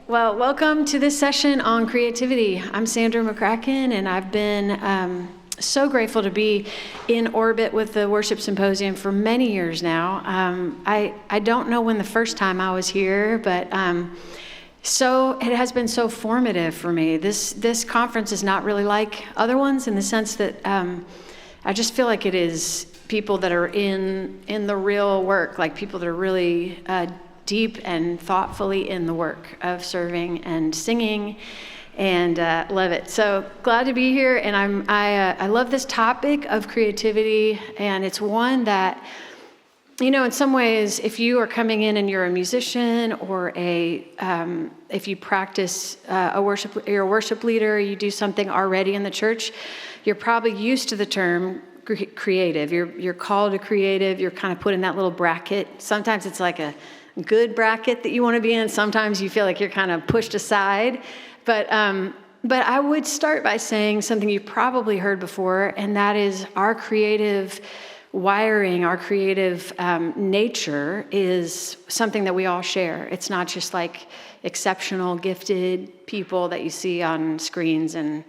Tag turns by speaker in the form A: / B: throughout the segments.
A: Well, welcome to this session on creativity. I'm Sandra McCracken, and I've been so grateful to be in orbit with the Worship Symposium for many years now. I don't know when the first time I was here, but so it has been so formative for me. This conference is not really like other ones in the sense that I just feel like it is people that are in the real work, like people that are really deep and thoughtfully in the work of serving and singing, and love it. So glad to be here, and I love this topic of creativity, and it's one that, you know, in some ways, if you are coming in and you're a musician or if you practice you're a worship leader, you do something already in the church, you're probably used to the term creative. You're called a creative. You're kind of put in that little bracket. Sometimes it's like a good bracket that you want to be in. Sometimes you feel like you're kind of pushed aside. But I would start by saying something you've probably heard before, and that is our creative wiring, our creative nature is something that we all share. It's not just like exceptional, gifted people that you see on screens and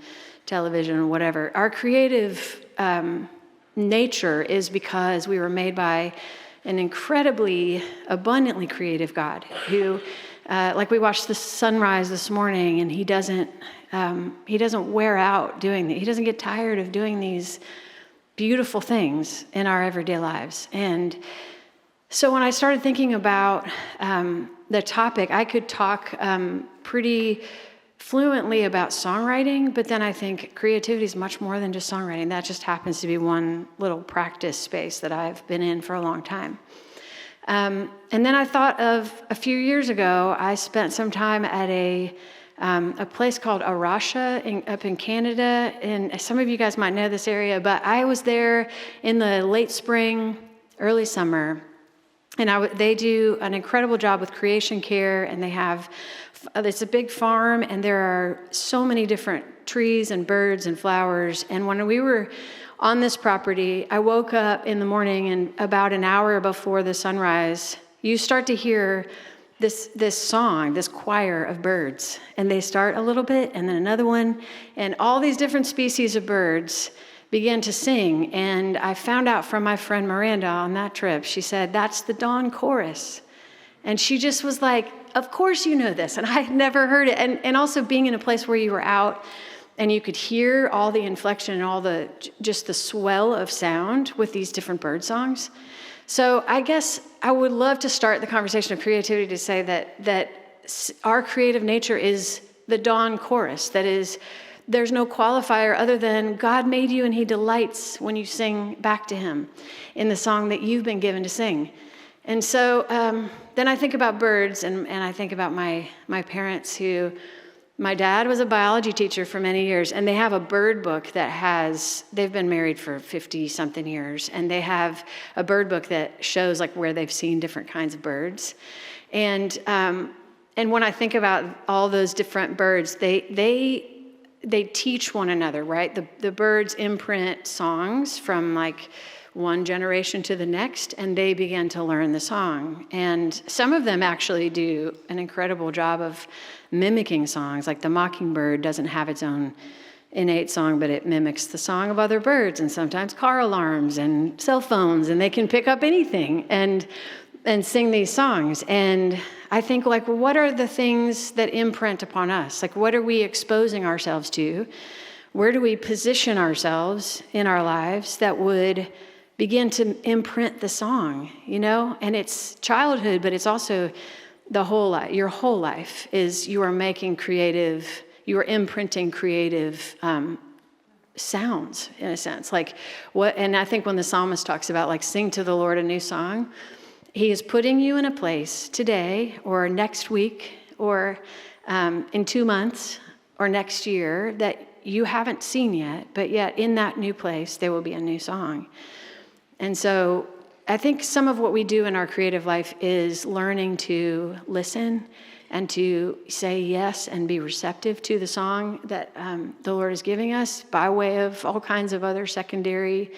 A: television or whatever. Our creative nature is because we were made by an incredibly, abundantly creative God who, like we watched the sunrise this morning, and he doesn't wear out doing that. He doesn't get tired of doing these beautiful things in our everyday lives. And so when I started thinking about the topic, I could talk pretty fluently about songwriting, but then I think creativity is much more than just songwriting. That just happens to be one little practice space that I've been in for a long time. And then I thought of a few years ago, I spent some time at a place called Arasha up in Canada, and some of you guys might know this area, but I was there in the late spring, early summer, and they do an incredible job with creation care, and it's a big farm, and there are so many different trees and birds and flowers. And when we were on this property, I woke up in the morning, and about an hour before the sunrise, you start to hear this song, this choir of birds. And they start a little bit, and then another one, and all these different species of birds began to sing. And I found out from my friend Miranda on that trip, she said, that's the dawn chorus. And she just was like, of course you know this. And I had never heard it. And also being in a place where you were out and you could hear all the inflection and just the swell of sound with these different bird songs. So I guess I would love to start the conversation of creativity to say that our creative nature is the dawn chorus. That is, there's no qualifier other than God made you and he delights when you sing back to him in the song that you've been given to sing. And so then I think about birds, and I think about my parents my dad was a biology teacher for many years, and they have a bird book they've been married for 50-something years, and they have a bird book that shows like where they've seen different kinds of birds. And when I think about all those different birds, they teach one another, right? The birds imprint songs from like one generation to the next, and they begin to learn the song. And some of them actually do an incredible job of mimicking songs. Like the mockingbird doesn't have its own innate song, but it mimics the song of other birds, and sometimes car alarms and cell phones, and they can pick up anything and sing these songs. And I think, like, what are the things that imprint upon us? Like, what are we exposing ourselves to? Where do we position ourselves in our lives that would begin to imprint the song, you know? And it's childhood, but it's also the whole life. Your whole life is you are imprinting creative sounds, in a sense. Like and I think when the psalmist talks about like sing to the Lord a new song, he is putting you in a place today or next week or in 2 months or next year that you haven't seen yet, but yet in that new place, there will be a new song. And so I think some of what we do in our creative life is learning to listen and to say yes and be receptive to the song that the Lord is giving us by way of all kinds of other secondary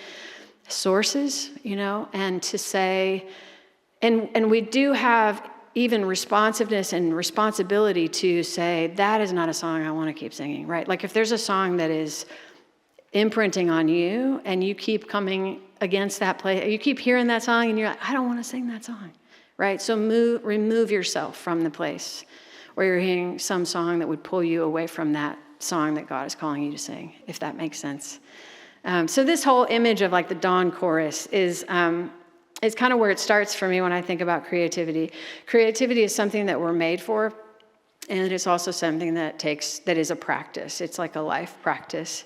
A: sources, you know, and to say, and we do have even responsiveness and responsibility to say, that is not a song I want to keep singing, right? Like if there's a song that is imprinting on you and you keep coming against that place, you keep hearing that song and you're like, I don't want to sing that song, right? So remove yourself from the place where you're hearing some song that would pull you away from that song that God is calling you to sing, if that makes sense. So this whole image of like the dawn chorus is kind of where it starts for me when I think about creativity. Creativity is something that we're made for, and it's also something that is a practice. It's like a life practice.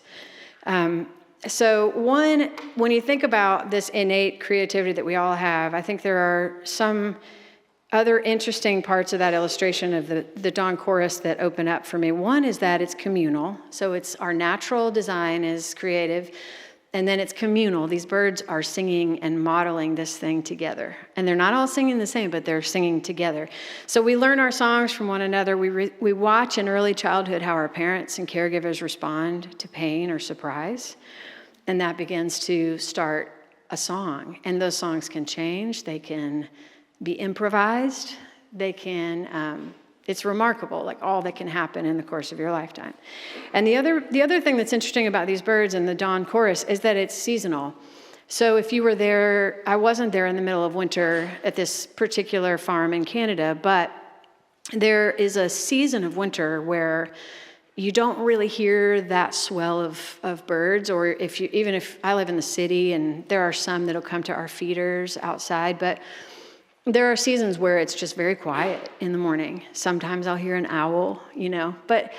A: So when you think about this innate creativity that we all have, I think there are some other interesting parts of that illustration of the dawn chorus that open up for me. One is that it's communal. So it's our natural design is creative, and then it's communal. These birds are singing and modeling this thing together. And they're not all singing the same, but they're singing together. So we learn our songs from one another. We watch in early childhood how our parents and caregivers respond to pain or surprise. And that begins to start a song. And those songs can change. They can be improvised. They can, it's remarkable, like all that can happen in the course of your lifetime. And the other thing that's interesting about these birds and the dawn chorus is that it's seasonal. So if you were there, I wasn't there in the middle of winter at this particular farm in Canada, but there is a season of winter where you don't really hear that swell of birds, or even if I live in the city and there are some that'll come to our feeders outside, but there are seasons where it's just very quiet in the morning. Sometimes I'll hear an owl, but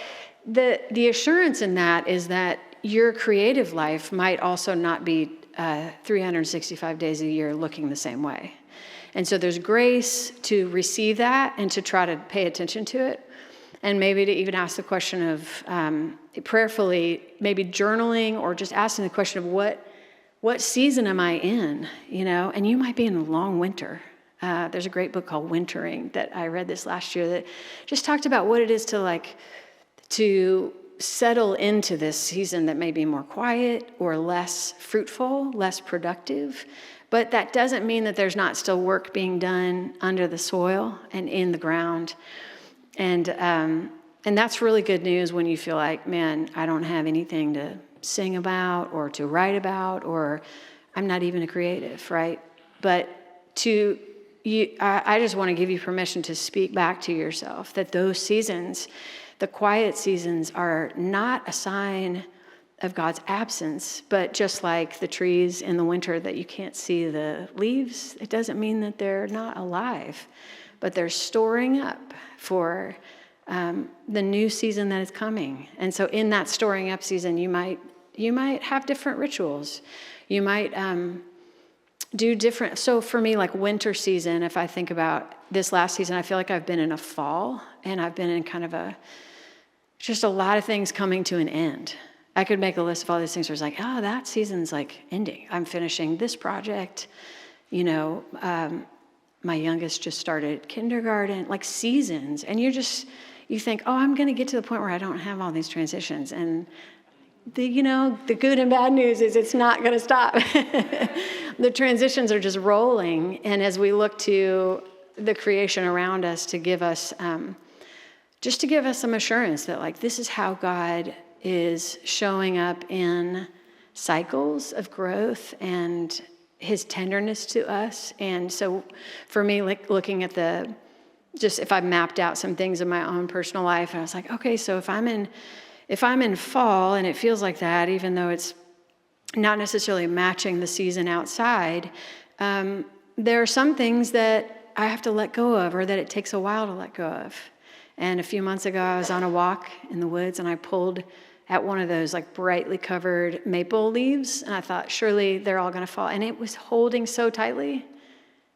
A: the assurance in that is that your creative life might also not be 365 days a year looking the same way. And so there's grace to receive that and to try to pay attention to it. And maybe to even ask the question of prayerfully, maybe journaling or just asking the question of what season am I in, And you might be in a long winter. There's a great book called Wintering that I read this last year that just talked about what it is to settle into this season that may be more quiet or less fruitful, less productive. But that doesn't mean that there's not still work being done under the soil and in the ground. And that's really good news when you feel like, man, I don't have anything to sing about or to write about, or I'm not even a creative, right? But I just want to give you permission to speak back to yourself that those seasons, the quiet seasons, are not a sign of God's absence, but just like the trees in the winter that you can't see the leaves, it doesn't mean that they're not alive, but they're storing up for the new season that is coming. And so in that storing up season, you might have different rituals. You might do different. So for me, like winter season, if I think about this last season, I feel like I've been in a fall, and I've been in kind of just a lot of things coming to an end. I could make a list of all these things where it's like, oh, that season's like ending. I'm finishing this project. My youngest just started kindergarten, like seasons. And you think, oh, I'm going to get to the point where I don't have all these transitions. And the good and bad news is it's not going to stop. The transitions are just rolling. And as we look to the creation around us to give us, some assurance that like, this is how God is showing up in cycles of growth and his tenderness to us. And so for me, like looking at if I mapped out some things in my own personal life, and I was like, okay, so if I'm in fall and it feels like that, even though it's not necessarily matching the season outside, there are some things that I have to let go of, or that it takes a while to let go of. And a few months ago, I was on a walk in the woods, and I pulled at one of those like brightly covered maple leaves, and I thought, surely they're all going to fall. And it was holding so tightly,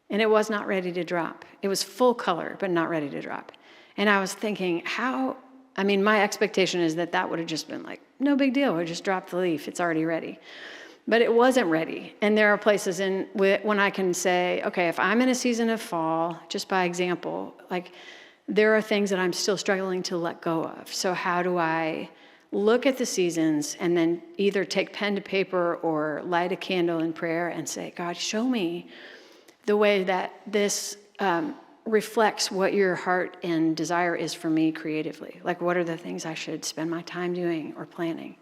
A: and it was not ready to drop. It was full color, but not ready to drop. And I was thinking, my expectation is that would have just been like, no big deal, we just drop the leaf, it's already ready. But it wasn't ready. And there are places when I can say, okay, if I'm in a season of fall, just by example, like there are things that I'm still struggling to let go of. So how do I look at the seasons and then either take pen to paper or light a candle in prayer and say, God, show me the way that this reflects what your heart and desire is for me creatively. Like, what are the things I should spend my time doing or planning?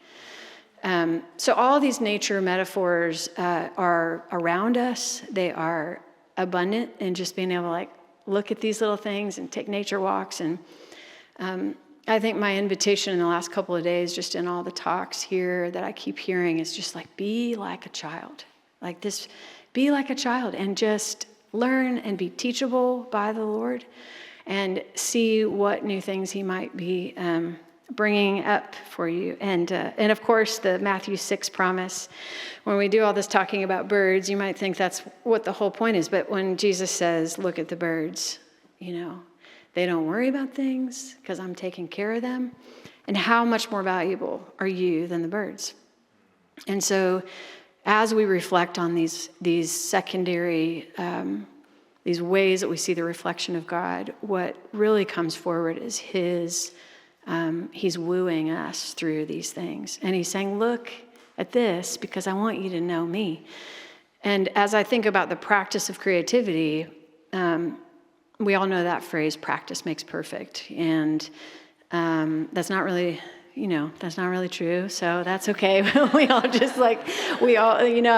A: So all these nature metaphors are around us. They are abundant, and just being able to like look at these little things and take nature walks. And I think my invitation in the last couple of days, just in all the talks here that I keep hearing, is just like, be like a child. Like this, be like a child and just learn and be teachable by the Lord and see what new things he might be bringing up for you. And of course, the Matthew 6 promise, when we do all this talking about birds, you might think that's what the whole point is. But when Jesus says, look at the birds, they don't worry about things because I'm taking care of them. And how much more valuable are you than the birds? And so as we reflect on these secondary, these ways that we see the reflection of God, what really comes forward is he's wooing us through these things. And he's saying, look at this because I want you to know me. And as I think about the practice of creativity, we all know that phrase, practice makes perfect. And that's not really, that's not really true. So that's okay. I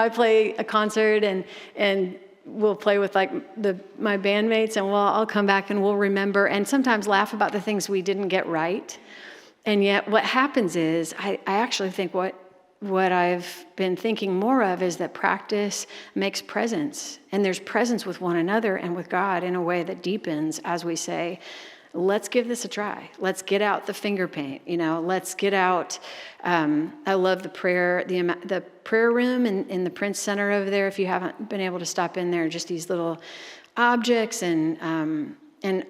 A: play a concert and we'll play with like my bandmates, and I'll come back and we'll remember and sometimes laugh about the things we didn't get right. And yet what happens is I actually think what I've been thinking more of is that practice makes presence, and there's presence with one another and with God in a way that deepens as we say, let's give this a try. Let's get out the finger paint, let's get out. I love the prayer room in the Prince Center over there. If you haven't been able to stop in there, just these little objects and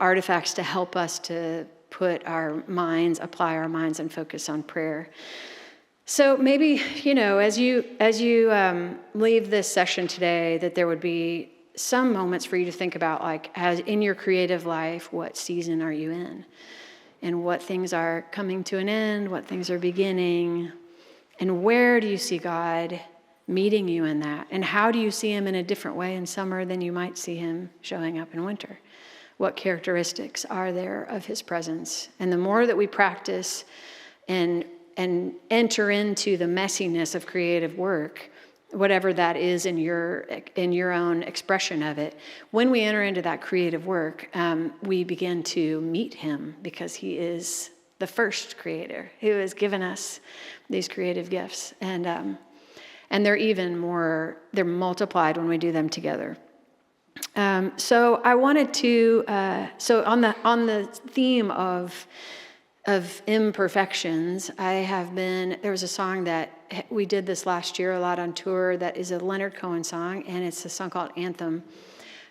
A: artifacts to help us to apply our minds and focus on prayer. So maybe, as you leave this session today, that there would be some moments for you to think about, like, as in your creative life, what season are you in? And what things are coming to an end, what things are beginning, and where do you see God meeting you in that? And how do you see him in a different way in summer than you might see him showing up in winter? What characteristics are there of his presence? And the more that we practice and enter into the messiness of creative work, whatever that is in your own expression of it, when we enter into that creative work, we begin to meet him because he is the first creator who has given us these creative gifts. And they're multiplied when we do them together. So I wanted to, on the theme of imperfections, there was a song that we did this last year a lot on tour that is a Leonard Cohen song, and it's a song called Anthem.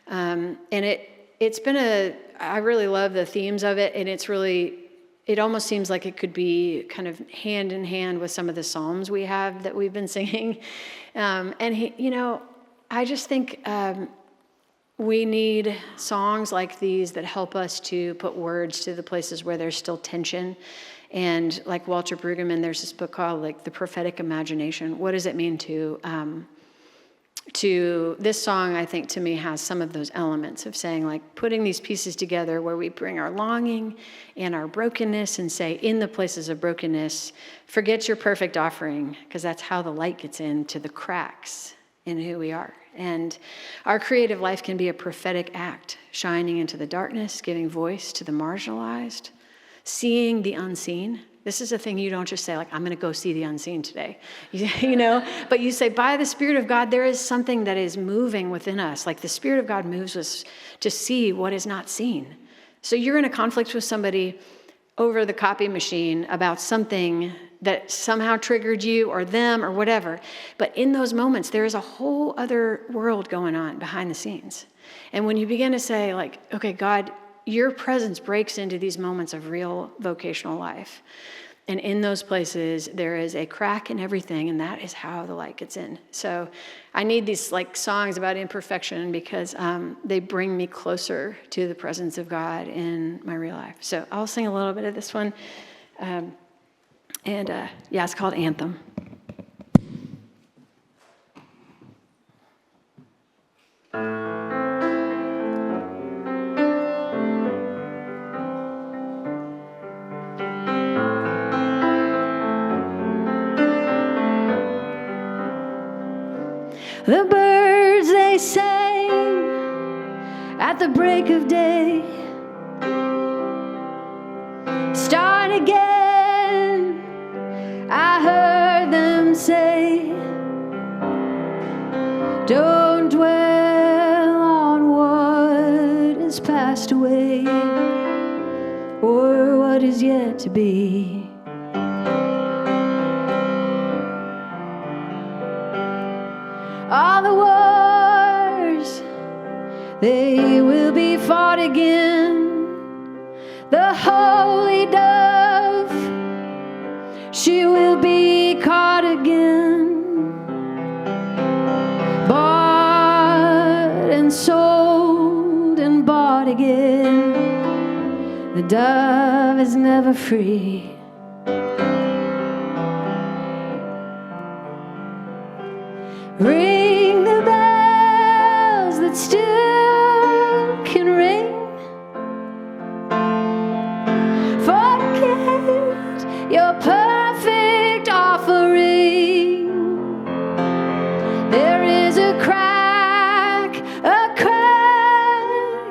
A: And I really love the themes of it, and it almost seems like it could be kind of hand in hand with some of the Psalms that we've been singing. I just think we need songs like these that help us to put words to the places where there's still tension. And like Walter Brueggemann, there's this book called like The Prophetic Imagination. What does it mean to this song, I think, to me, has some of those elements of saying, like, putting these pieces together where we bring our longing and our brokenness and say, in the places of brokenness, forget your perfect offering, because that's how the light gets into the cracks in who we are. And our creative life can be a prophetic act, shining into the darkness, giving voice to the marginalized, seeing the unseen. This is a thing you don't just say, like, I'm going to go see the unseen today, but you say, by the Spirit of God, there is something that is moving within us. Like the Spirit of God moves us to see what is not seen. So you're in a conflict with somebody over the copy machine about something that somehow triggered you or them or whatever. But in those moments, there is a whole other world going on behind the scenes. And when you begin to say, like, okay, God, your presence breaks into these moments of real vocational life. And in those places, there is a crack in everything, and that is how the light gets in. So I need these like songs about imperfection because they bring me closer to the presence of God in my real life. So I'll sing a little bit of this one. It's called Anthem. The birds, they sang at the break of day. Start again, I heard them say. Don't dwell on what has passed away, or what is yet to be. All the wars, they will be fought again. The holy dove, she will be caught again. Bought and sold and bought again. The dove is never free. Ring the bells that still can ring. Forget your perfect offering. There is a crack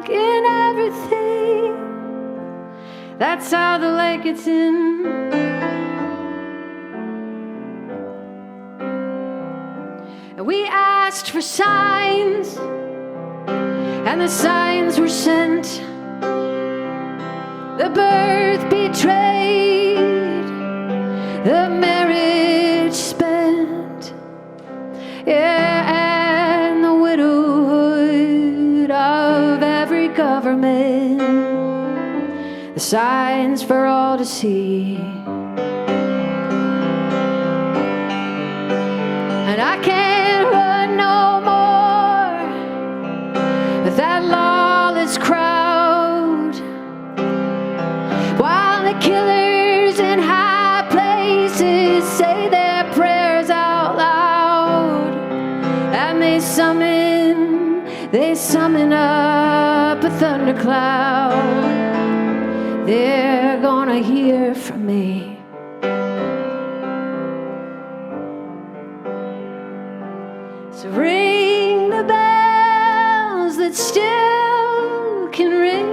A: in everything. That's how the light gets in. We asked for signs, and the signs were sent. The birth betrayed, the marriage spent, yeah, and the widowhood of every government. The signs for all to see. And I can't run no more with that lawless crowd, while the killers in high places say their prayers out loud, and they summon up a thundercloud. They're gonna hear from me. So ring the bells that still can ring.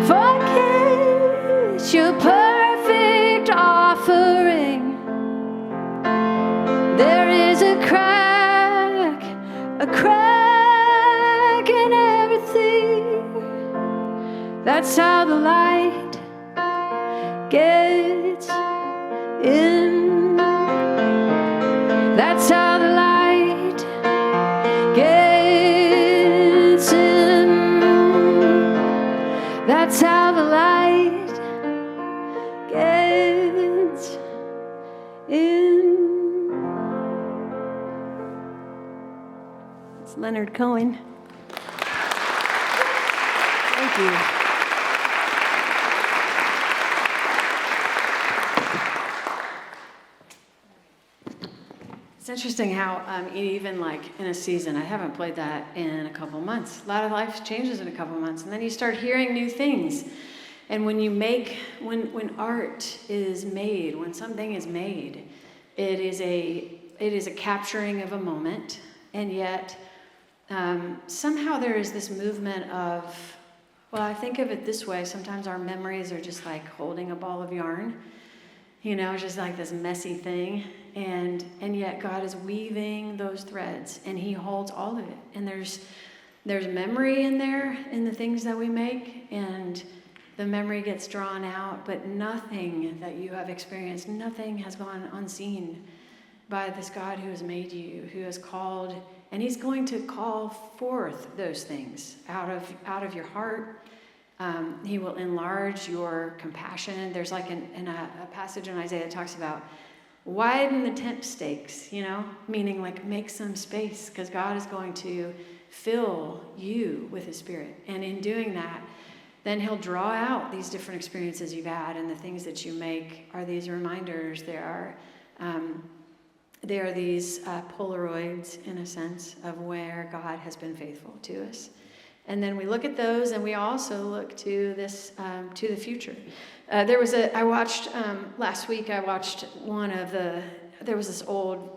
A: Forget your perfect offering. There is a crack in everything. That's how the light gets in. That's how the light gets in. That's how the light gets in. It's Leonard Cohen. Thank you. It's interesting how even like in a season, I haven't played that in a couple months. A lot of life changes in a couple months, and then you start hearing new things. And when you make, when art is made, when something is made, it is a capturing of a moment, and yet somehow there is this movement of, well, I think of it this way. Sometimes our memories are just like holding a ball of yarn. You know, just like this messy thing, and yet God is weaving those threads, and He holds all of it. And there's memory in there in the things that we make, and the memory gets drawn out, but nothing that you have experienced, nothing has gone unseen by this God who has made you, who has called, and He's going to call forth those things out of your heart. He will enlarge your compassion. There's like a passage in Isaiah that talks about widen the tent stakes, you know, meaning like make some space, because God is going to fill you with His Spirit. And in doing that, then He'll draw out these different experiences you've had, and the things that you make are these reminders. They are these Polaroids, in a sense, of where God has been faithful to us. And then we look at those, and we also look to this, to the future. Last week I watched there was this old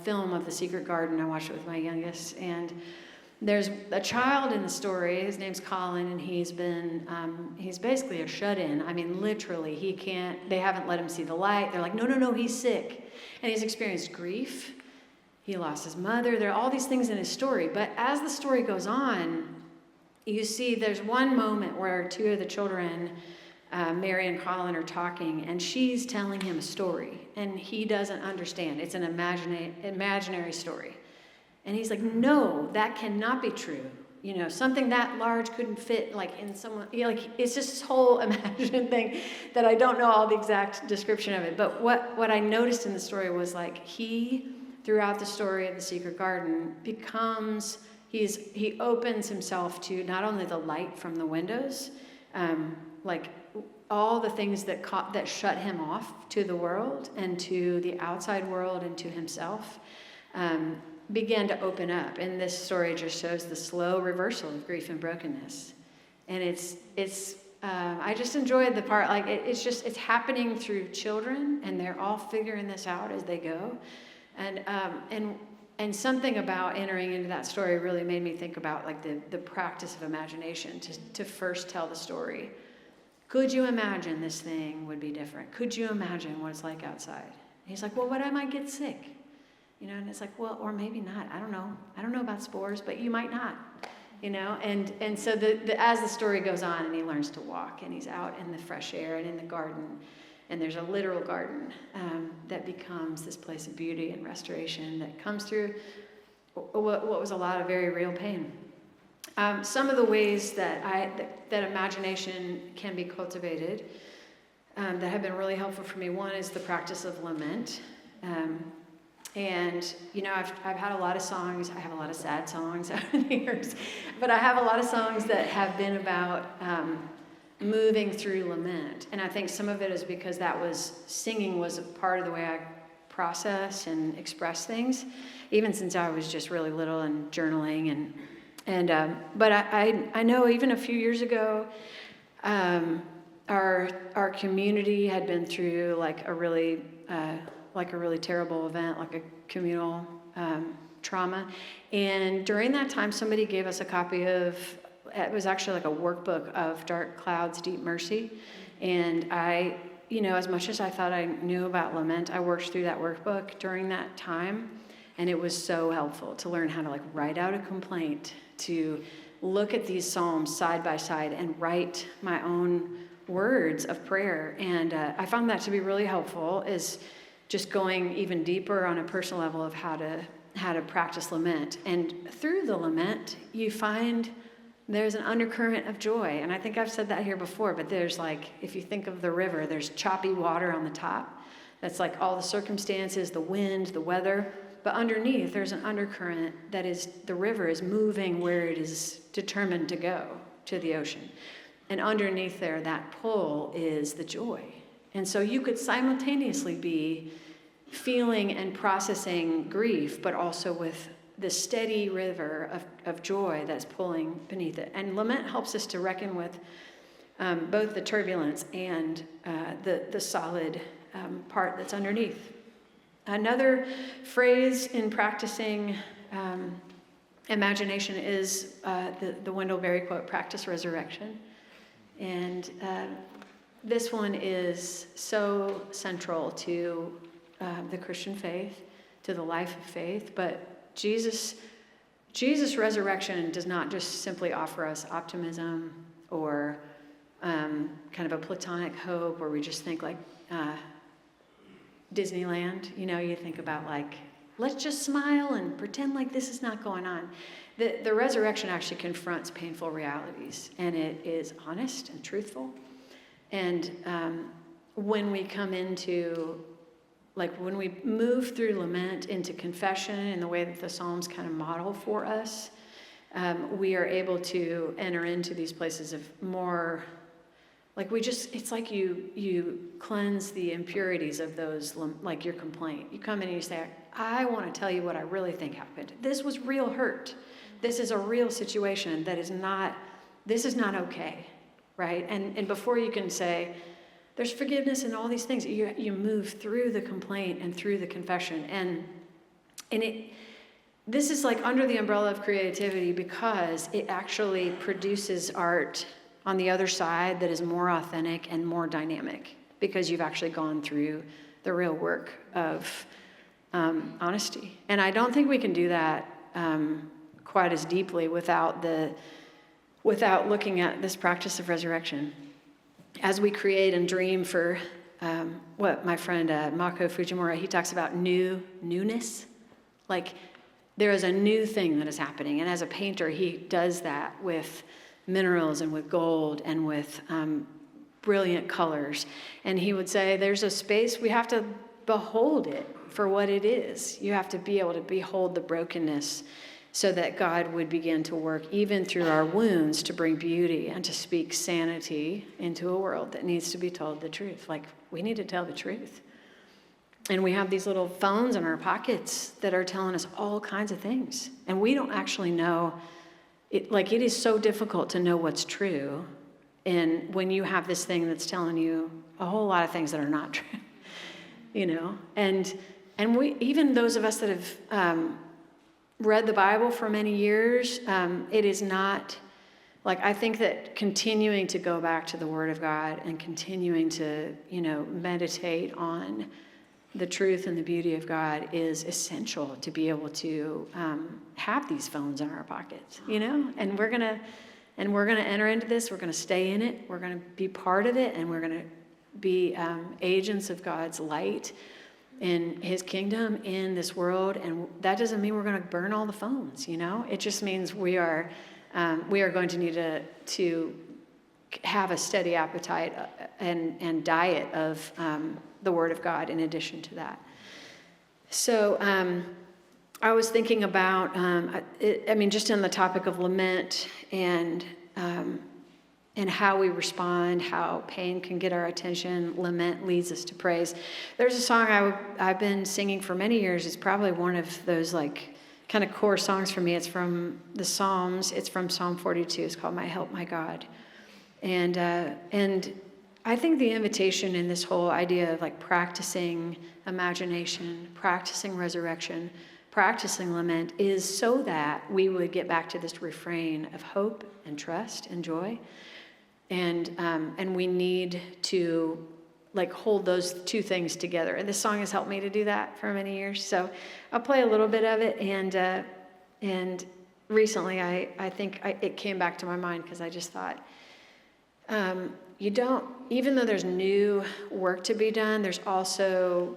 A: film of The Secret Garden. I watched it with my youngest, and there's a child in the story. His name's Colin, and he's basically a shut-in. I mean, literally, they haven't let him see the light. They're like, no, he's sick. And he's experienced grief. He lost his mother. There are all these things in his story. But as the story goes on, you see there's one moment where two of the children, Mary and Colin, are talking, and she's telling him a story, and he doesn't understand. It's an imaginary story. And he's like, no, that cannot be true. Something that large couldn't fit in someone. It's just this whole imagined thing that I don't know all the exact description of it. But what I noticed in the story was he, throughout the story of The Secret Garden, he opens himself to not only the light from the windows, all the things that shut him off to the world and to the outside world and to himself, began to open up. And this story just shows the slow reversal of grief and brokenness. And I just enjoyed the part, it's happening through children, and they're all figuring this out as they go. And something about entering into that story really made me think about the practice of imagination to first tell the story. Could you imagine this thing would be different? Could you imagine what it's like outside? And he's like, well, what I might get sick? And it's like, well, or maybe not. I don't know. I don't know about spores, but you might not. And so as the story goes on, and he learns to walk, and he's out in the fresh air and in the garden, and there's a literal garden that becomes this place of beauty and restoration that comes through what was a lot of very real pain. Some of the ways that imagination can be cultivated that have been really helpful for me. One is the practice of lament. And I've had a lot of songs. I have a lot of sad songs over the years, but I have a lot of songs that have been about moving through lament. And I think some of it is because singing was a part of the way I process and express things, even since I was just really little and journaling. But I know even a few years ago, our community had been through a really terrible event, like a communal trauma. And during that time, somebody gave us a copy of, it was actually like a workbook of Dark Clouds, Deep Mercy. And I, as much as I thought I knew about lament, I worked through that workbook during that time. And it was so helpful to learn how to write out a complaint, to look at these psalms side by side and write my own words of prayer. And I found that to be really helpful, is just going even deeper on a personal level of how to practice lament. And through the lament, you find there's an undercurrent of joy. And I think I've said that here before, but there's if you think of the river, there's choppy water on the top. That's all the circumstances, the wind, the weather. But underneath, there's an undercurrent that is, the river is moving where it is determined to go, to the ocean. And underneath there, that pull is the joy. And so you could simultaneously be feeling and processing grief, but also with the steady river of joy that's pulling beneath it. And lament helps us to reckon with both the turbulence and the solid part that's underneath. Another phrase in practicing imagination is the Wendell Berry quote, practice resurrection. And this one is so central to the Christian faith, to the life of faith. But Jesus' resurrection does not just simply offer us optimism or kind of a platonic hope where we just think Disneyland. You think about let's just smile and pretend like this is not going on. The resurrection actually confronts painful realities, and it is honest and truthful. And when we come into, when we move through lament into confession in the way that the Psalms kind of model for us, we are able to enter into these places of more, it's like you cleanse the impurities of those, your complaint. You come in and you say, I want to tell you what I really think happened. This was real hurt. This is a real situation this is not okay, right? And before you can say, there's forgiveness and all these things, you move through the complaint and through the confession. And this is like under the umbrella of creativity because it actually produces art on the other side that is more authentic and more dynamic because you've actually gone through the real work of honesty. And I don't think we can do that quite as deeply without looking at this practice of resurrection. As we create and dream for what my friend Mako Fujimura, he talks about newness. Like there is a new thing that is happening. And as a painter, he does that with minerals and with gold and with brilliant colors. And he would say there's a space, we have to behold it for what it is. You have to be able to behold the brokenness so that God would begin to work even through our wounds to bring beauty and to speak sanity into a world that needs to be told the truth. Like, we need to tell the truth. And we have these little phones in our pockets that are telling us all kinds of things. And we don't actually know. It is so difficult to know what's true. And when you have this thing that's telling you a whole lot of things that are not true, and we, even those of us that have read the Bible for many years, it is not, like, I think that continuing to go back to the Word of God and continuing to, meditate on the truth and the beauty of God is essential to be able to have these phones in our pockets, and we're gonna enter into this. We're gonna stay in it. We're gonna be part of it, and we're gonna be agents of God's light in His kingdom in this world. And that doesn't mean we're gonna burn all the phones. It just means we are going to need to have a steady appetite and diet of the Word of God in addition to that. So I was thinking about, just on the topic of lament and how we respond, how pain can get our attention. Lament leads us to praise. There's a song I've been singing for many years. It's probably one of those kind of core songs for me. It's from the Psalms. It's from Psalm 42. It's called My Help, My God. And I think the invitation in this whole idea of practicing imagination, practicing resurrection, practicing lament is so that we would get back to this refrain of hope and trust and joy. And we need to hold those two things together. And this song has helped me to do that for many years. So I'll play a little bit of it. And recently I think it came back to my mind because I just thought, even though there's new work to be done, there's also,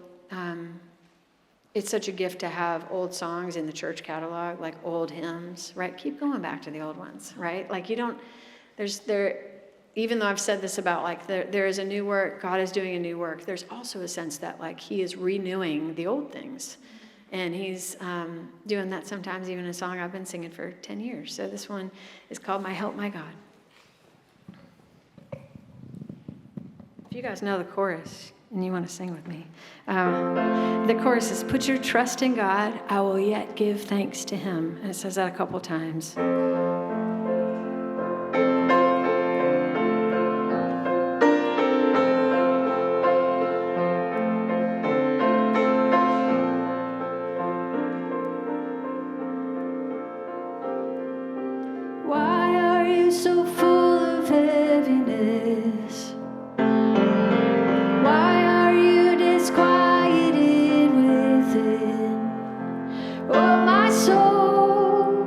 A: it's such a gift to have old songs in the church catalog, like old hymns, right? Keep going back to the old ones, right? Even though I've said this about there is a new work, God is doing a new work, there's also a sense that He is renewing the old things. And He's doing that sometimes even in a song I've been singing for 10 years. So this one is called My Help, My God. If you guys know the chorus and you want to sing with me, the chorus is, put your trust in God, I will yet give thanks to Him. And it says that a couple times. Why are you so full of heaviness? Why are you disquieted within? Oh, my soul,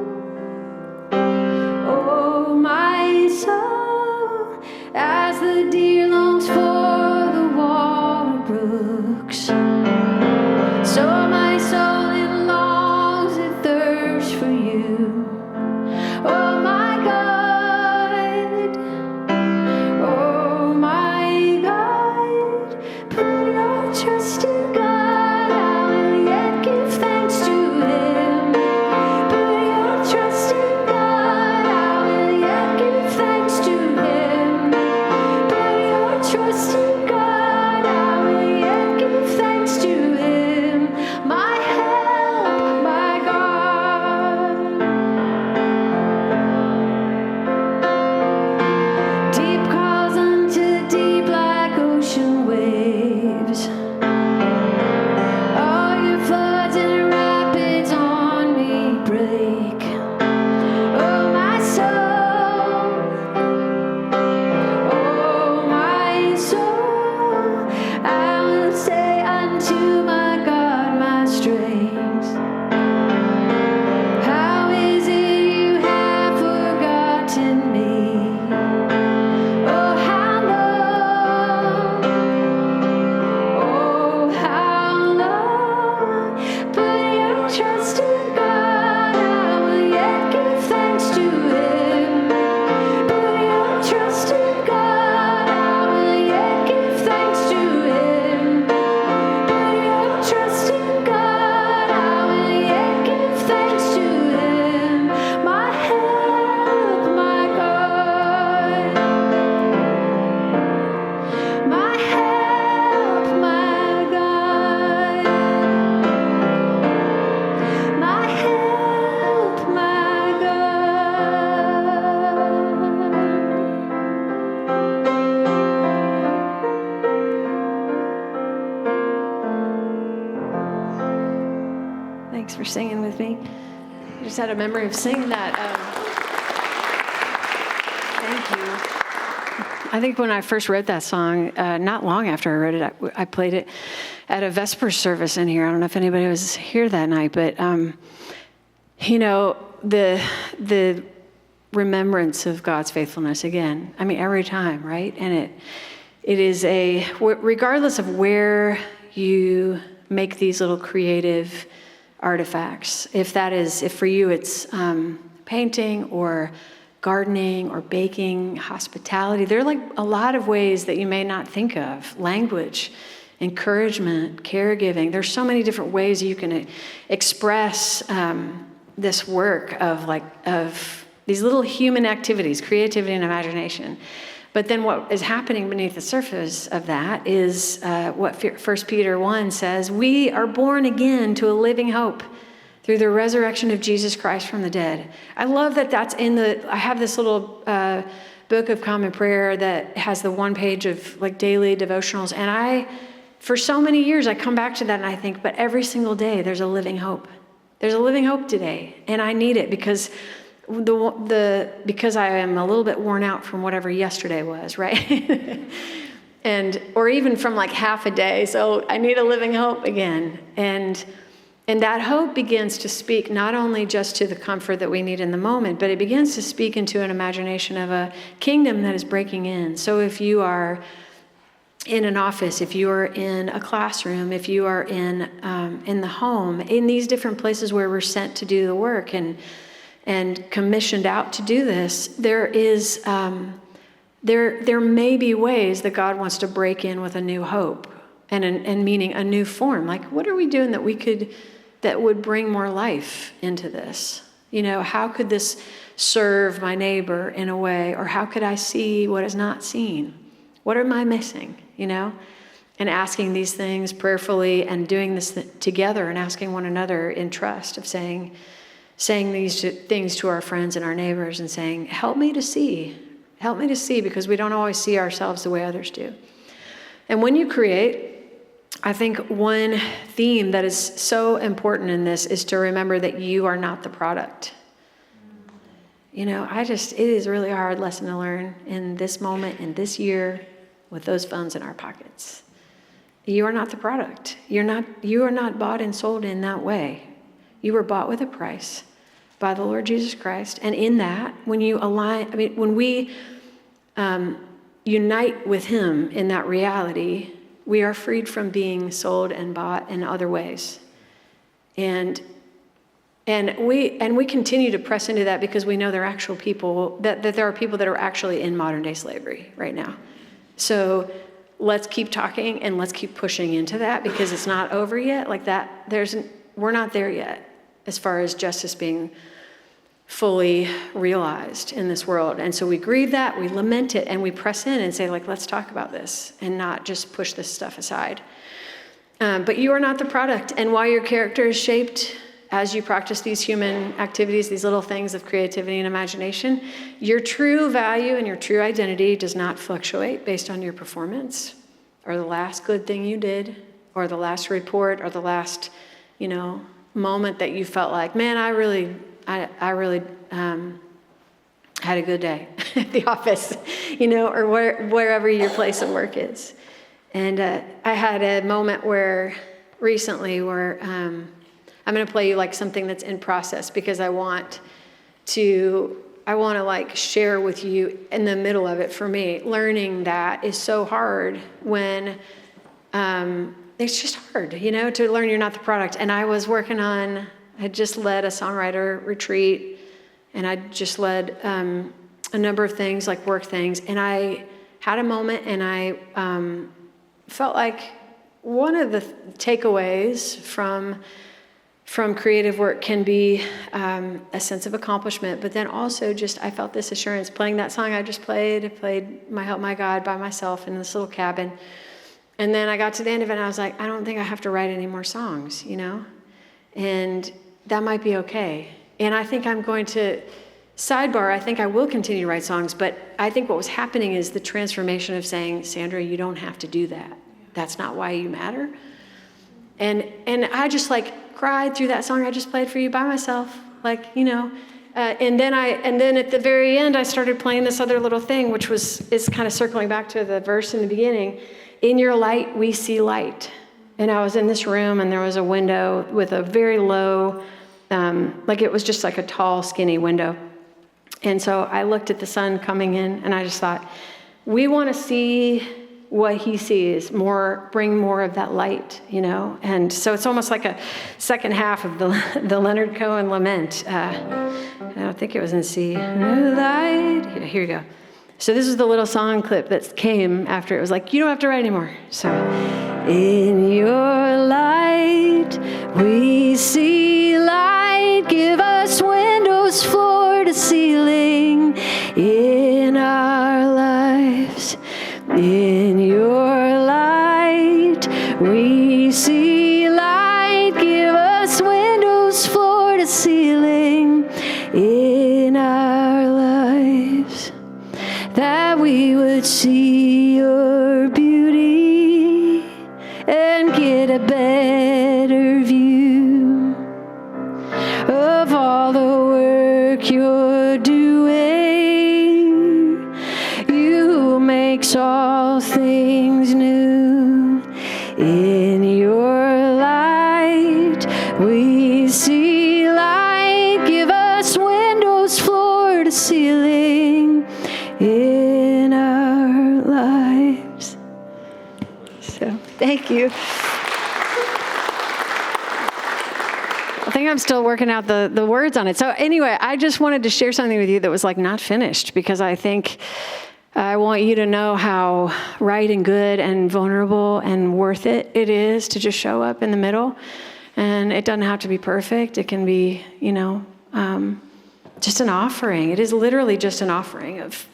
A: Thanks for singing with me. I just had a memory of singing that. Thank you. I think when I first wrote that song, not long after I wrote it, I played it at a Vesper service in here. I don't know if anybody was here that night, but the remembrance of God's faithfulness again. I mean, every time, right? And it is regardless of where you make these little creative artifacts, if for you it's painting or gardening or baking, hospitality, there are like a lot of ways that you may not think of. Language, encouragement, caregiving. There's so many different ways you can express this work of these little human activities, creativity and imagination. But then what is happening beneath the surface of that is what 1 Peter 1 says, we are born again to a living hope through the resurrection of Jesus Christ from the dead. I love that that's I have this little book of common prayer that has the one page of like daily devotionals. And for so many years, I come back to that and I think, but every single day there's a living hope. There's a living hope today. And I need it because because I am a little bit worn out from whatever yesterday was, right? or even from like half a day. So I need a living hope again. And that hope begins to speak not only just to the comfort that we need in the moment, but it begins to speak into an imagination of a kingdom that is breaking in. So if you are in an office, if you are in a classroom, if you are in the home, in these different places where we're sent to do the work and commissioned out to do this, there may be ways that God wants to break in with a new hope and meaning a new form. Like, what are we doing that would bring more life into this? How could this serve my neighbor in a way, or how could I see what is not seen? What am I missing? And asking these things prayerfully and doing this together and asking one another in trust of saying these things to our friends and our neighbors and saying, help me to see, because we don't always see ourselves the way others do. And when you create, I think one theme that is so important in this is to remember that you are not the product. It is a really hard lesson to learn in this moment, in this year, with those phones in our pockets. You are not the product. You are not bought and sold in that way. You were bought with a price by the Lord Jesus Christ. And in that, when we unite with him in that reality, we are freed from being sold and bought in other ways. And we continue to press into that because we know there are actual people, that there are people that are actually in modern day slavery right now. So let's keep talking and let's keep pushing into that because it's not over yet. Like that, we're not there yet as far as justice being fully realized in this world. And so we grieve that, we lament it, and we press in and say, like, let's talk about this and not just push this stuff aside. But you are not the product. And while your character is shaped as you practice these human activities, these little things of creativity and imagination, your true value and your true identity does not fluctuate based on your performance or the last good thing you did or the last report or the last, moment that you felt like, man, I really had a good day at the office, or wherever your place of work is. And I had a moment recently where I'm going to play you like something that's in process because I want to like share with you in the middle of it. For me, learning that is so hard when it's just hard, to learn you're not the product. And I was I had just led a songwriter retreat, and I just led a number of things, like work things. And I had a moment, and I felt like one of the takeaways from creative work can be a sense of accomplishment, but then also just I felt this assurance playing that song I just played. I played My Help, My God by myself in this little cabin. And then I got to the end of it, and I was like, I don't think I have to write any more songs, And that might be okay. And I think I'm going to, sidebar, I think I will continue to write songs, but I think what was happening is the transformation of saying, Sandra, you don't have to do that. That's not why you matter. And I just cried through that song I just played for you by myself, and then at the very end, I started playing this other little thing, which is kind of circling back to the verse in the beginning. In your light, we see light. And I was in this room, and there was a window with a very low, it was just like a tall, skinny window. And so I looked at the sun coming in, and I just thought, we want to see what he sees, bring more of that light, And so it's almost like a second half of the Leonard Cohen lament. I don't think it was in C. Light. Here you go. So this is the little song clip that came after. It was like, you don't have to write anymore. So, in your light, we see light. Give us windows, floor to ceiling in our lives. In your light, we see light. Give us windows, floor to ceiling in our lives, that we would see your beauty and get a better view of all the work you're doing. You who makes all things new. In your light, we see light. Give us windows, floor to ceiling in our lives. So, thank you. I think I'm still working out the words on it. So anyway, I just wanted to share something with you that was not finished, because I think I want you to know how right and good and vulnerable and worth it is to just show up in the middle. And it doesn't have to be perfect. It can be, just an offering. It is literally just an offering of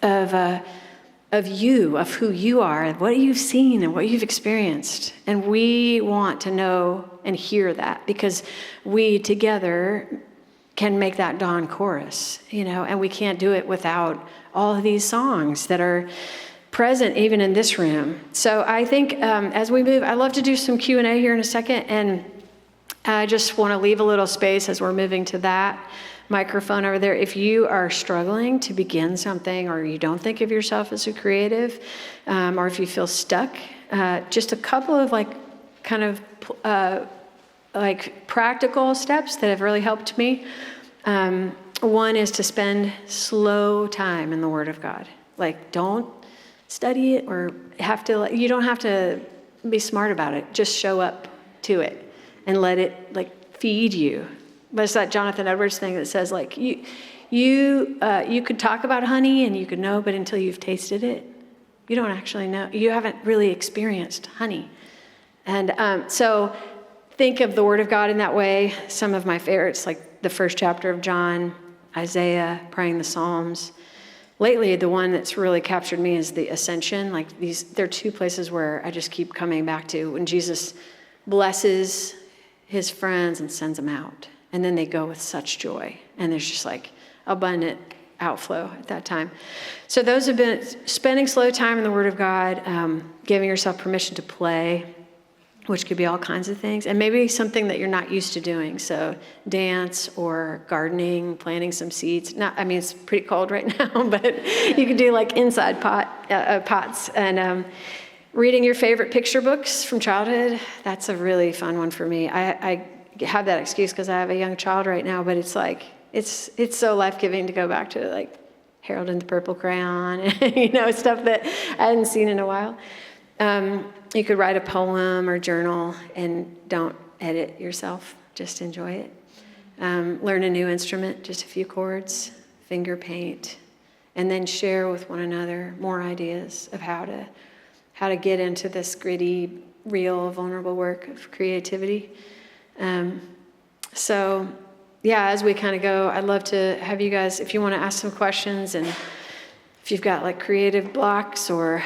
A: you, of who you are, what you've seen and what you've experienced. And we want to know and hear that, because we together can make that dawn chorus, and we can't do it without all of these songs that are present even in this room. So I think as we move, I'd love to do some Q&A here in a second, and I just want to leave a little space as we're moving to that microphone over there. If you are struggling to begin something, or you don't think of yourself as a creative, or if you feel stuck, just a couple of practical steps that have really helped me. One is to spend slow time in the Word of God. Don't study it or you don't have to be smart about it. Just show up to it and let it feed you. But it's that Jonathan Edwards thing that says you could talk about honey and you could know, but until you've tasted it, you don't actually know. You haven't really experienced honey. And so think of the Word of God in that way. Some of my favorites, like the first chapter of John, Isaiah, praying the Psalms. Lately, the one that's really captured me is the Ascension. There are two places where I just keep coming back to when Jesus blesses his friends and sends them out. And then they go with such joy. And there's just abundant outflow at that time. So those have been spending slow time in the Word of God, giving yourself permission to play, which could be all kinds of things, and maybe something that you're not used to doing. So dance or gardening, planting some seeds. It's pretty cold right now, but you could do inside pots. And reading your favorite picture books from childhood, that's a really fun one for me. I have that excuse because I have a young child right now, but it's it's so life-giving to go back to Harold and the Purple Crayon, stuff that I hadn't seen in a while. You could write a poem or journal and don't edit yourself, just enjoy it. Learn a new instrument, just a few chords, finger paint, and then share with one another more ideas of how to get into this gritty, real, vulnerable work of creativity. As we kind of go, I'd love to have you guys, if you want to ask some questions, and if you've got creative blocks or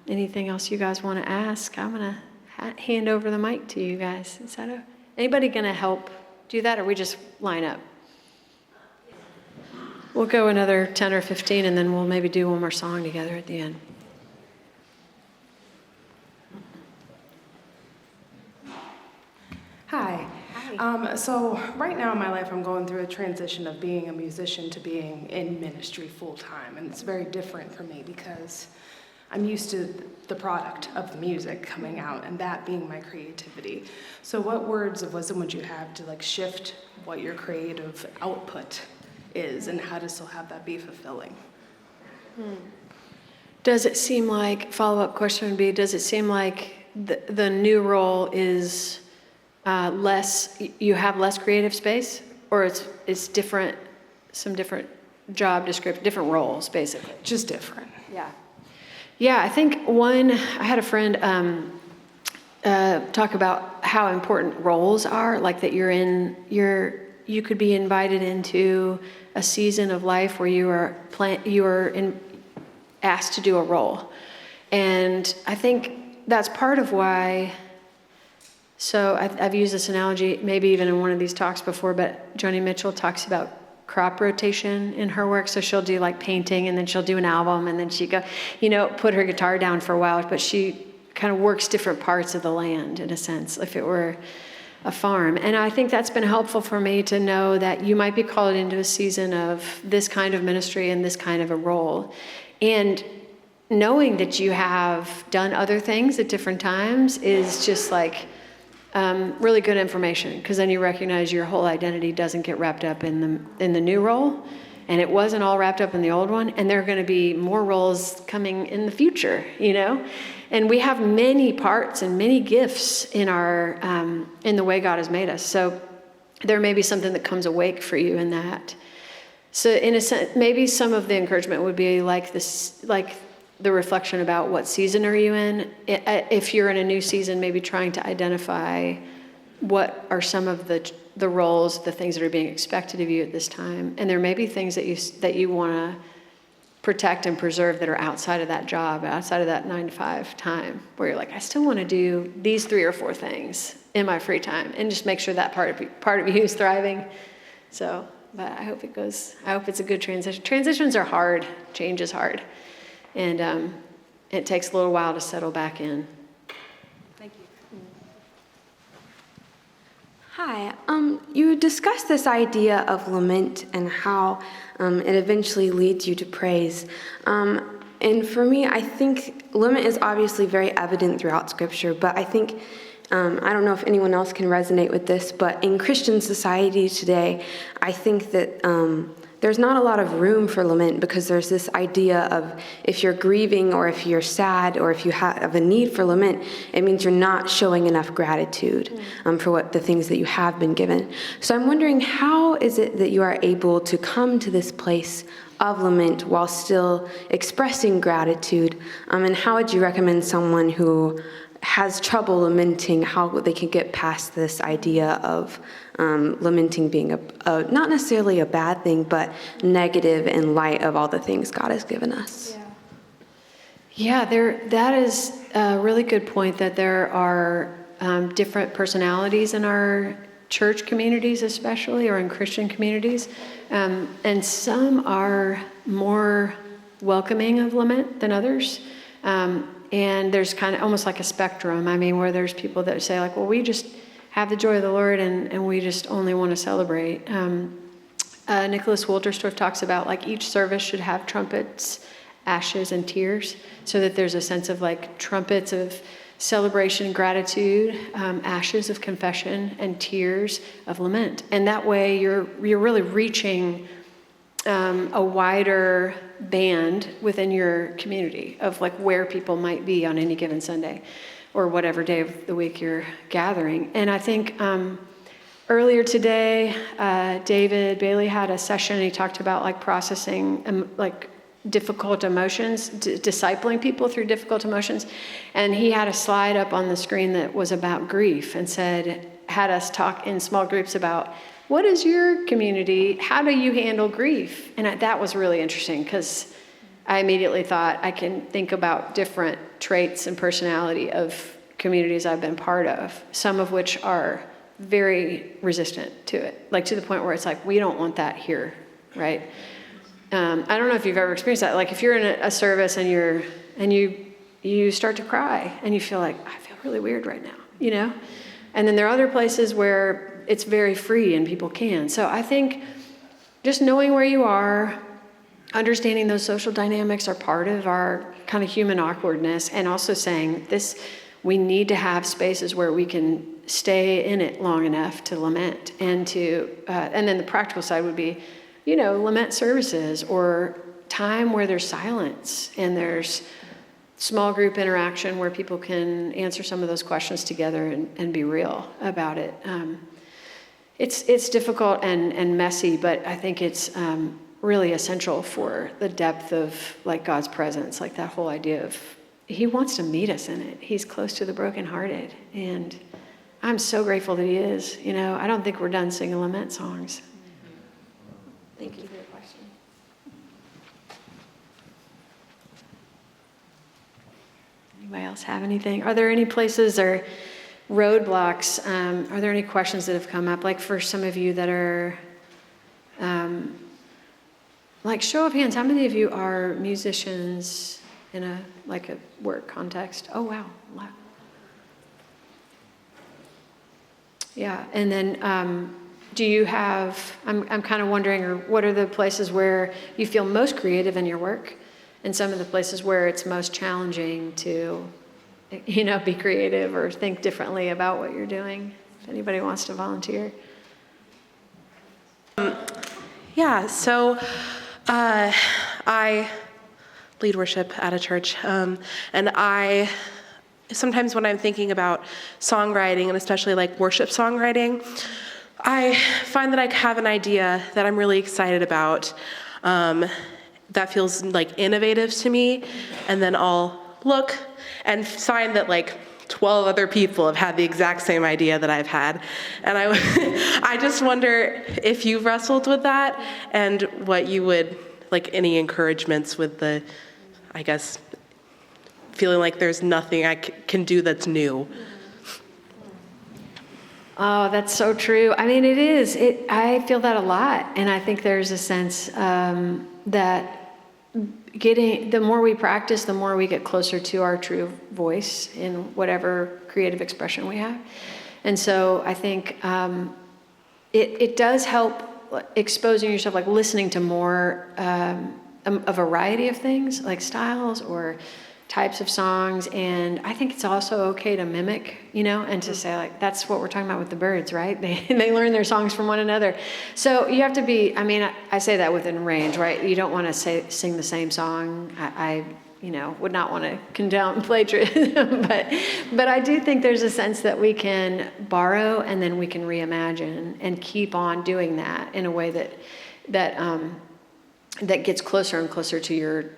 A: anything else you guys want to ask, I'm going to hand over the mic to you guys. Is that anybody going to help do that, or we just line up? We'll go another 10 or 15, and then we'll maybe do one more song together at the end.
B: Hi. So right now in my life, I'm going through a transition of being a musician to being in ministry full-time, and it's very different for me because I'm used to the product of the music coming out and that being my creativity. So what words of wisdom would you have to like shift what your creative output is and how to still have that be fulfilling?
A: Does it seem like, follow-up question would be, does it seem like the new role is you have less creative space, or it's different, some different job description, different roles, basically?
B: Just different.
A: Yeah, I think I had a friend talk about how important roles are, like that you could be invited into a season of life where you are asked to do a role. And I think that's part of why, so I've used this analogy maybe even in one of these talks before, but Joni Mitchell talks about crop rotation in her work. So she'll do like painting, and then she'll do an album, and then she put her guitar down for a while, but she kind of works different parts of the land in a sense, if it were a farm. And I think that's been helpful for me to know that you might be called into a season of this kind of ministry and this kind of a role. And knowing that you have done other things at different times is just like really good information, because then you recognize your whole identity doesn't get wrapped up in the new role, and it wasn't all wrapped up in the old one, and there are going to be more roles coming in the future, and we have many parts and many gifts in the way God has made us. So there may be something that comes awake for you in that. So in a sense, maybe some of the encouragement would be like this, like the reflection about what season are you in. If you're in a new season, maybe trying to identify what are some of the roles, the things that are being expected of you at this time. And there may be things that you want to protect and preserve that are outside of that job, outside of that 9-to-5 time, where you're like, I still want to do these 3 or 4 things in my free time, and just make sure that part of you is thriving. So, but I hope it's a good transition. Transitions are hard. Change is hard. And it takes a little while to settle back in.
B: Thank you.
C: Hi. You discussed this idea of lament and how it eventually leads you to praise. And for me, I think lament is obviously very evident throughout Scripture, but I think, I don't know if anyone else can resonate with this, but in Christian society today, I think that there's not a lot of room for lament, because there's this idea of if you're grieving or if you're sad or if you have a need for lament, it means you're not showing enough gratitude for the things that you have been given. So I'm wondering, how is it that you are able to come to this place of lament while still expressing gratitude? And how would you recommend someone who has trouble lamenting, how they can get past this idea of lamenting being not necessarily a bad thing, but negative in light of all the things God has given us?
A: Yeah, that is a really good point, that there are different personalities in our church communities especially, or in Christian communities. And some are more welcoming of lament than others. And there's kind of almost like a spectrum. I mean, where there's people that say like, well, we just have the joy of the Lord and we just only want to celebrate. Nicholas Wolterstorff talks about like each service should have trumpets, ashes, and tears, so that there's a sense of like trumpets of celebration, gratitude, ashes of confession, and tears of lament. And that way you're really reaching a wider band within your community of like where people might be on any given Sunday or whatever day of the week you're gathering. And I think earlier today, David Bailey had a session, and he talked about like processing like difficult emotions, discipling people through difficult emotions. And he had a slide up on the screen that was about grief, and had us talk in small groups about, what is your community? How do you handle grief? And that was really interesting, because I immediately thought I can think about different traits and personality of communities I've been part of, some of which are very resistant to it, like to the point where it's like, we don't want that here, right? I don't know if you've ever experienced that. Like if you're in a service and you start to cry and you feel like, I feel really weird right now, And then there are other places where it's very free and people can. So I think just knowing where you are, understanding those social dynamics are part of our kind of human awkwardness, and also saying we need to have spaces where we can stay in it long enough to lament, and then the practical side would be, lament services or time where there's silence and there's small group interaction where people can answer some of those questions together and be real about it. It's difficult and messy, but I think it's really essential for the depth of like God's presence, like that whole idea of He wants to meet us in it. He's close to the brokenhearted, and I'm so grateful that He is. I don't think we're done singing lament songs. Thank you for your question. Anybody else have anything? Are there any places or roadblocks? Are there any questions that have come up? Like for some of you that are, like show of hands, how many of you are musicians in a work context? Oh, wow. Yeah, and then do you have, I'm kind of wondering, or what are the places where you feel most creative in your work, and some of the places where it's most challenging to, be creative or think differently about what you're doing? If anybody wants to volunteer.
D: Yeah, so I lead worship at a church, and sometimes when I'm thinking about songwriting, and especially like worship songwriting, I find that I have an idea that I'm really excited about, that feels like innovative to me, and then I'll look and find that like 12 other people have had the exact same idea that I've had. And I just wonder if you've wrestled with that, and what you would, like any encouragements with the, I guess, feeling like there's nothing I can do that's new.
A: Oh, that's so true. I mean, it is. I feel that a lot. And I think there's a sense that the more we practice, the more we get closer to our true voice in whatever creative expression we have. And so I think it does help exposing yourself, like listening to more, a variety of things, like styles or types of songs. And I think it's also okay to mimic, and to say like, that's what we're talking about with the birds, right? They learn their songs from one another. So you have to be, I say that within range, right? You don't want to sing the same song. I would not want to condone plagiarism, but I do think there's a sense that we can borrow and then we can reimagine and keep on doing that in a way that gets closer and closer to your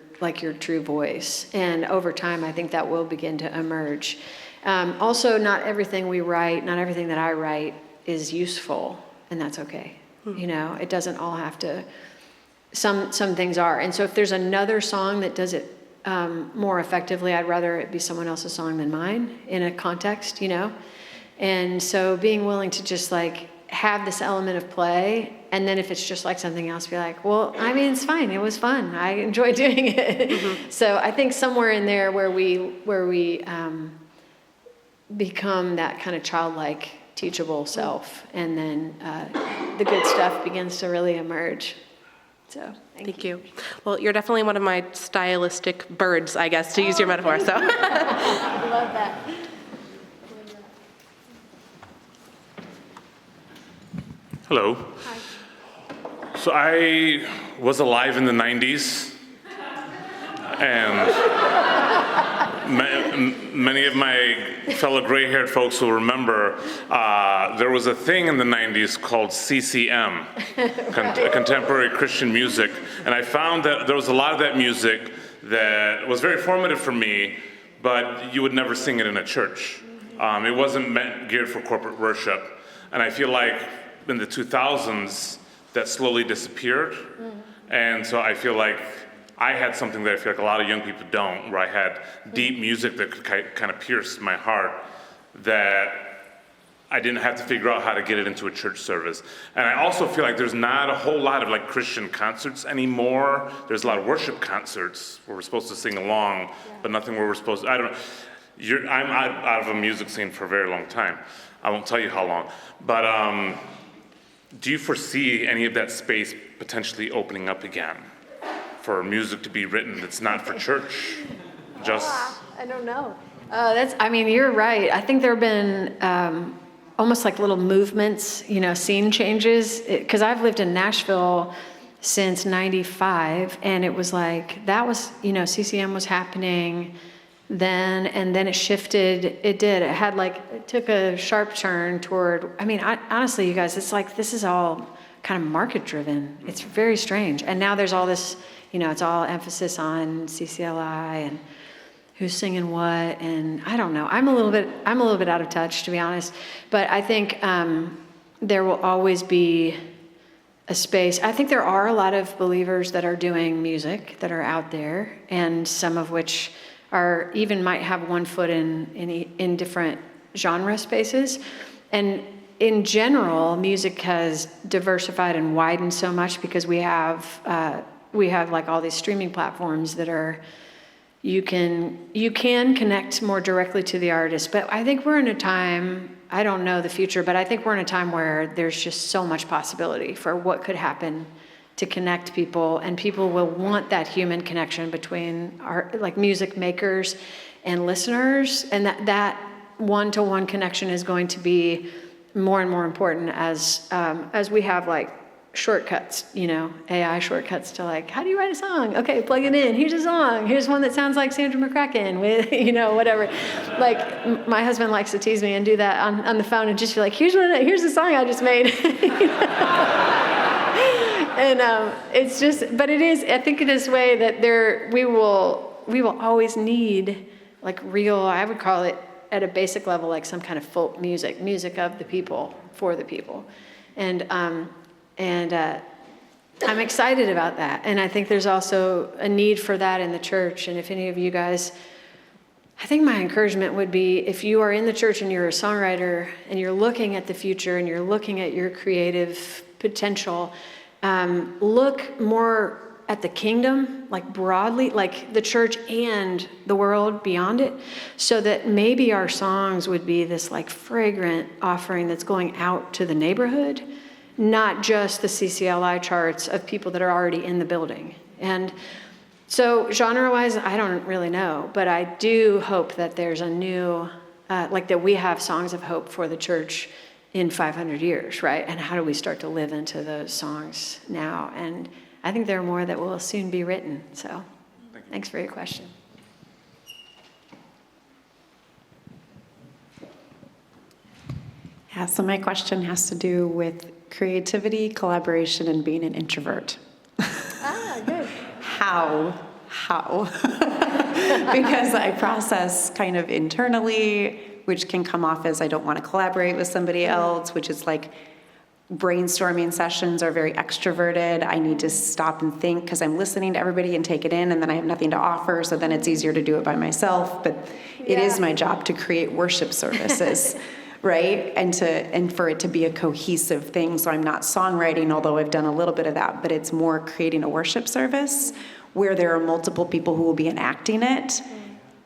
A: true voice. And over time, I think that will begin to emerge. Also, not everything we write, not everything that I write is useful, and that's okay. It doesn't all have to, some things are. And so if there's another song that does it more effectively, I'd rather it be someone else's song than mine in a context, And so being willing to just have this element of play, and then if it's just like something else, be like, well, it's fine. It was fun. I enjoy doing it. Mm-hmm. So I think somewhere in there where we become that kind of childlike, teachable self, and then the good stuff begins to really emerge. So thank you.
D: Well, you're definitely one of my stylistic birds, I guess, to use your metaphor. So
A: I love that.
E: Hello.
A: Hi.
E: So I was alive in the 90s, and many of my fellow gray-haired folks will remember there was a thing in the 90s called CCM, Contemporary Christian Music, and I found that there was a lot of that music that was very formative for me, but you would never sing it in a church. It wasn't geared for corporate worship, and I feel like in the 2000s, that slowly disappeared. And so I feel like I had something that I feel like a lot of young people don't, where I had deep music that could kind of pierce my heart, that I didn't have to figure out how to get it into a church service. And I also feel like there's not a whole lot of Christian concerts anymore. There's a lot of worship concerts where we're supposed to sing along, but nothing where we're supposed to, I don't know. I'm out of a music scene for a very long time. I won't tell you how long. But do you foresee any of that space potentially opening up again for music to be written that's not for church? Just
A: I don't know. You're right. I think there have been almost like little movements, scene changes. Because I've lived in Nashville since '95, and it was like, that was, CCM was happening then, and then it shifted. It did. It took a sharp turn toward, honestly, you guys, it's like, this is all kind of market driven. It's very strange. And now there's all this, it's all emphasis on CCLI and who's singing what, and I don't know. I'm a little bit out of touch, to be honest. But I think there will always be a space. I think there are a lot of believers that are doing music that are out there, and some of which are even might have one foot in different genre spaces. And in general, music has diversified and widened so much because we have like all these streaming platforms that are, you can connect more directly to the artist. But I think we're in a time, I don't know the future, but I think we're in a time where there's just so much possibility for what could happen to connect people, and people will want that human connection between music makers and listeners, and that one-to-one connection is going to be more and more important as we have shortcuts, AI shortcuts to how do you write a song? Okay, plug it in. Here's a song. Here's one that sounds like Sandra McCracken with, whatever. My husband likes to tease me and do that on the phone and just be like, here's the song I just made. And it's just, but it is, I think in this way that we will always need real, I would call it at a basic level, some kind of folk music of the people, for the people. And I'm excited about that. And I think there's also a need for that in the church. And if any of you guys, I think my encouragement would be, if you are in the church and you're a songwriter and you're looking at the future and you're looking at your creative potential, look more at the kingdom, broadly, the church and the world beyond it, so that maybe our songs would be this fragrant offering that's going out to the neighborhood, not just the CCLI charts of people that are already in the building. And so genre-wise, I don't really know, but I do hope that there's a new, that we have songs of hope for the church in 500 years, right? And how do we start to live into those songs now? And I think there are more that will soon be written. So thanks for your question.
F: Yeah, so my question has to do with creativity, collaboration, and being an introvert.
A: Good.
F: How? Because I process kind of internally, which can come off as I don't want to collaborate with somebody else, which is brainstorming sessions are very extroverted. I need to stop and think because I'm listening to everybody and take it in, and then I have nothing to offer, so then it's easier to do it by myself. But it is my job to create worship services. Right? And for it to be a cohesive thing. So I'm not songwriting, although I've done a little bit of that, but it's more creating a worship service where there are multiple people who will be enacting it.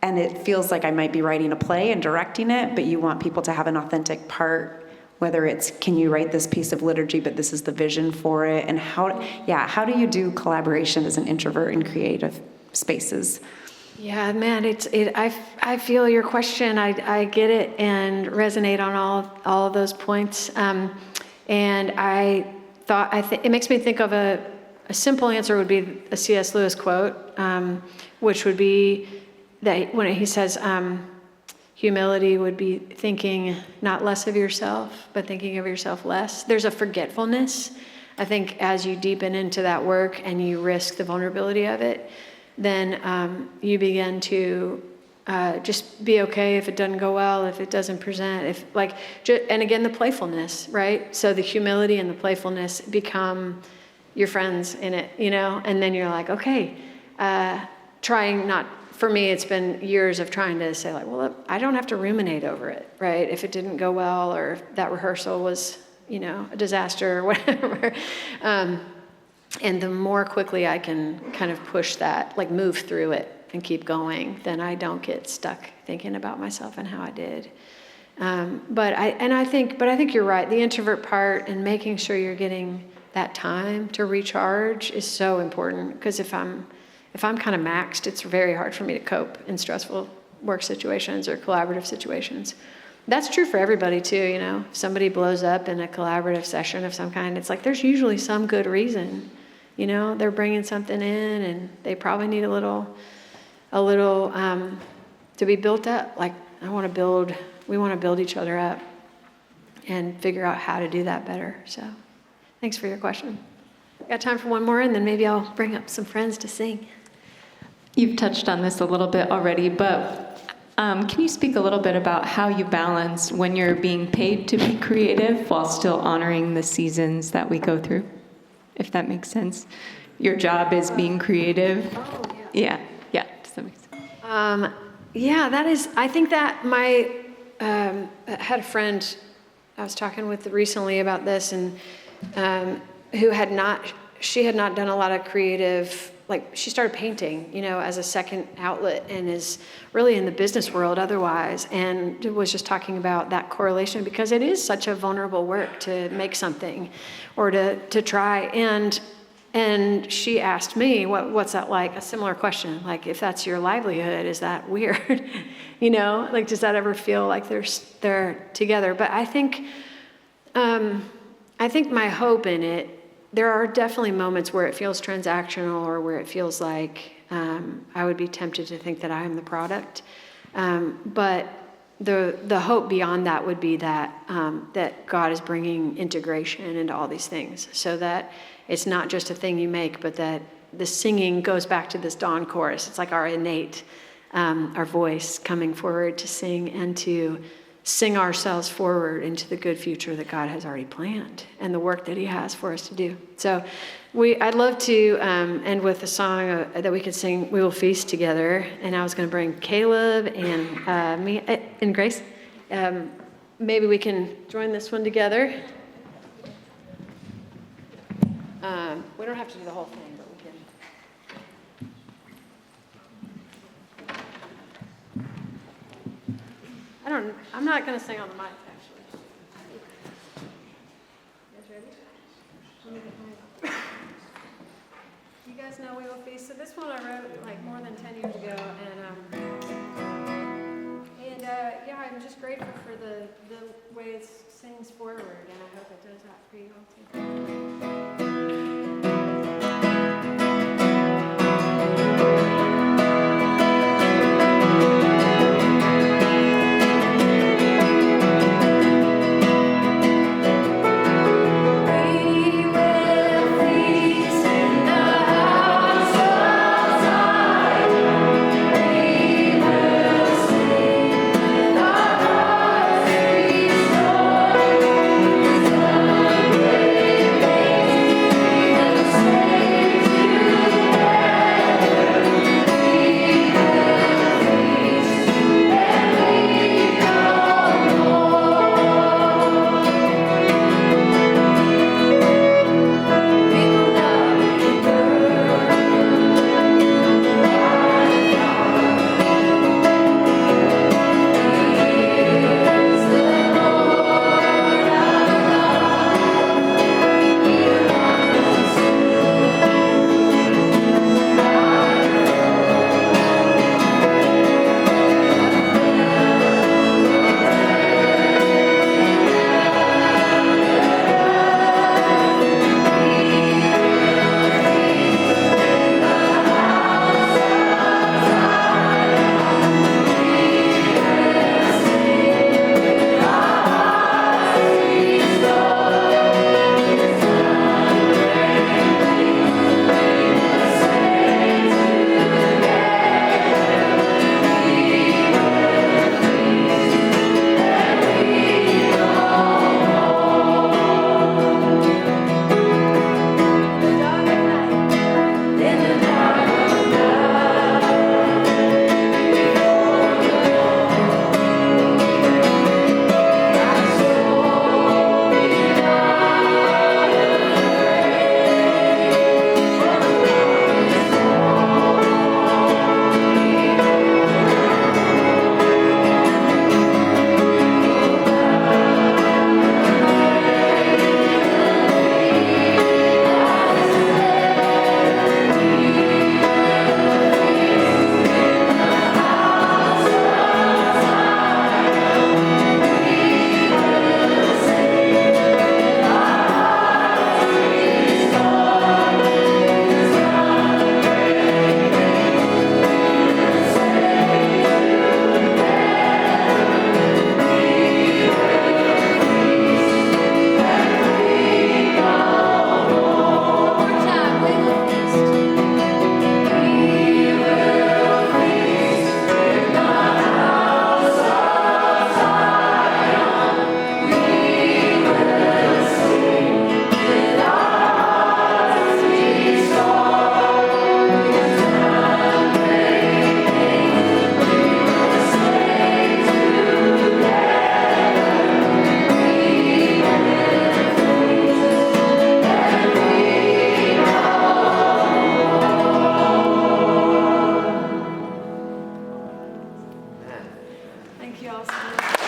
F: And it feels like I might be writing a play and directing it, but you want people to have an authentic part, whether it's, can you write this piece of liturgy, but this is the vision for it? And how do you do collaboration as an introvert in creative spaces?
A: Yeah, man, I feel your question. I get it and resonate on all of those points. And it makes me think of a simple answer would be a C.S. Lewis quote, which would be that when he says, humility would be thinking not less of yourself, but thinking of yourself less. There's a forgetfulness, I think, as you deepen into that work and you risk the vulnerability of it, then you begin to just be okay if it doesn't go well, if it doesn't present, and again, the playfulness, right? So the humility and the playfulness become your friends in it, and then you're like, okay, trying not, for me, it's been years of trying to say well, I don't have to ruminate over it, right? If it didn't go well or if that rehearsal was, a disaster or whatever. And the more quickly I can kind of push that, move through it and keep going, then I don't get stuck thinking about myself and how I did. But I think you're right. The introvert part and making sure you're getting that time to recharge is so important, because if I'm kind of maxed, it's very hard for me to cope in stressful work situations or collaborative situations. That's true for everybody too, you know. If somebody blows up in a collaborative session of some kind, it's like there's usually some good reason. You know, they're bringing something in and they probably need a little to be built up. Like we want to build each other up and figure out how to do that better. So thanks for your question. Got time for one more, and then maybe I'll bring up some friends to sing.
G: You've touched on this a little bit already, but can you speak a little bit about how you balance when you're being paid to be creative while still honoring the seasons that we go through, if that makes sense? Your job is being creative.
A: Oh, yeah.
G: Yeah, does that make sense?
A: Yeah, that is, I think that I had a friend I was talking with recently about this, and who had not done a lot of creative, like she started painting, you know, as a second outlet, and is really in the business world otherwise, and was just talking about that correlation, because it is such a vulnerable work to make something or to try. And she asked me, what's that like? A similar question, like if that's your livelihood, is that weird? You know, like does that ever feel like they're together? But I think my hope in it, there are definitely moments where it feels transactional, or where it feels like I would be tempted to think that I am the product. But the hope beyond that would be that that God is bringing integration into all these things, so that it's not just a thing you make, but that the singing goes back to this dawn chorus. It's like our innate, our voice coming forward to sing and to sing ourselves forward into the good future that God has already planned and the work that he has for us to do. So I'd love to end with a song that we could sing, We Will Feast Together. And I was going to bring Caleb and me and Grace. Maybe we can join this one together. We don't have to do the whole thing, but we can. I'm not going to sing on the mic, actually. You guys ready? Let me get my... You guys know We Will Feast? So this one I wrote like more than 10 years ago, and yeah, I'm just grateful for the way it sings forward, and I hope it does that for you all too.
B: you all so much.